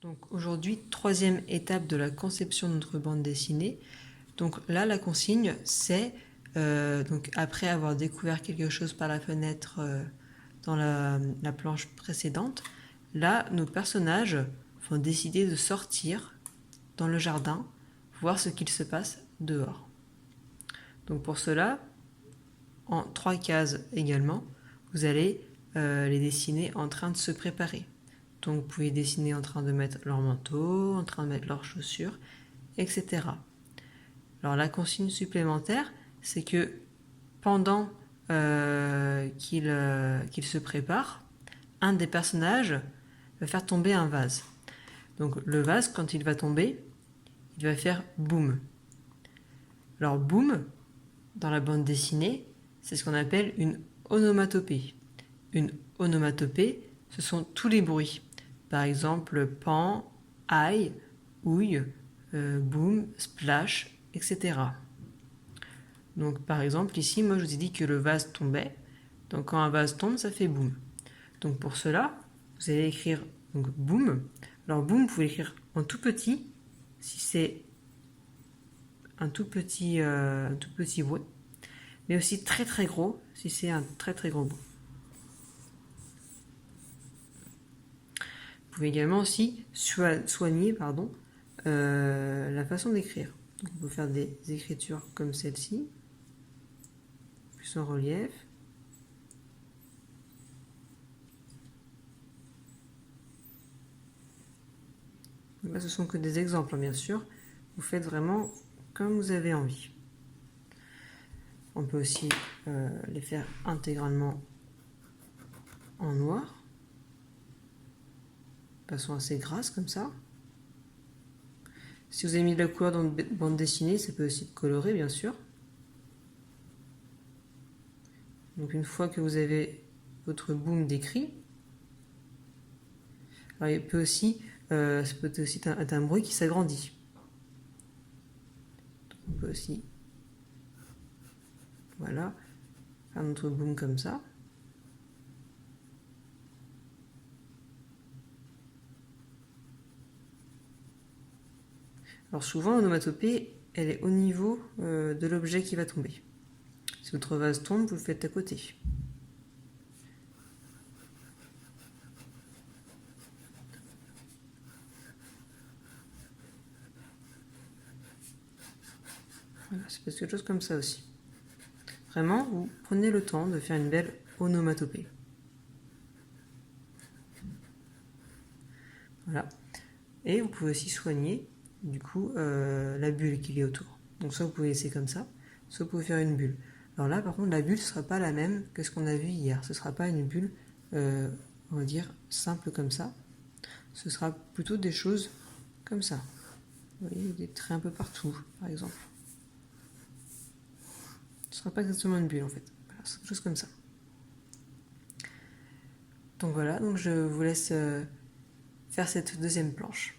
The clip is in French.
Donc aujourd'hui, troisième étape de la conception de notre bande dessinée. Donc là, la consigne, c'est donc après avoir découvert quelque chose par la fenêtre dans la planche précédente, là, nos personnages vont décider de sortir dans le jardin, voir ce qu'il se passe dehors. Donc pour cela, en 3 cases également, vous allez les dessiner en train de se préparer. Donc vous pouvez dessiner en train de mettre leur manteau, en train de mettre leurs chaussures, etc. Alors la consigne supplémentaire, c'est que pendant qu'ils se préparent, un des personnages va faire tomber un vase. Donc le vase, quand il va tomber, il va faire boum. Alors boum, dans la bande dessinée, c'est ce qu'on appelle une onomatopée. Une onomatopée, ce sont tous les bruits. Par exemple, pan, aïe, ouille, boum, splash, etc. Donc par exemple, ici, moi je vous ai dit que le vase tombait. Donc quand un vase tombe, ça fait boum. Donc pour cela, vous allez écrire donc, boum. Alors boum, vous pouvez l'écrire en tout petit, si c'est un tout petit bruit, mais aussi très très gros, si c'est un très très gros bruit. Vous pouvez également aussi soigner la façon d'écrire. Donc on peut faire des écritures comme celle-ci, plus en relief. Donc là, ce sont que des exemples, hein, bien sûr. Vous faites vraiment comme vous avez envie. On peut aussi les faire intégralement en noir, de façon assez grasse comme ça. Si vous avez mis de la couleur dans une bande dessinée, ça peut aussi être coloré, bien sûr. Donc une fois que vous avez votre boom décrit, alors il peut aussi, ça peut aussi être un bruit qui s'agrandit. On peut aussi, voilà, faire notre boom comme ça. Alors souvent, l'onomatopée, elle est au niveau de l'objet qui va tomber. Si votre vase tombe, vous le faites à côté. Voilà, c'est quelque chose comme ça aussi. Vraiment, vous prenez le temps de faire une belle onomatopée. Voilà. Et vous pouvez aussi soigner, du coup, la bulle qu'il y a autour. Donc soit vous pouvez laisser comme ça, soit vous pouvez faire une bulle. Alors là, par contre, la bulle ne sera pas la même que ce qu'on a vu hier. Ce ne sera pas une bulle, on va dire, simple comme ça. Ce sera plutôt des choses comme ça. Vous voyez, des traits un peu partout, par exemple. Ce ne sera pas exactement une bulle, en fait. Voilà, c'est quelque chose comme ça. Donc voilà, donc je vous laisse faire cette deuxième planche.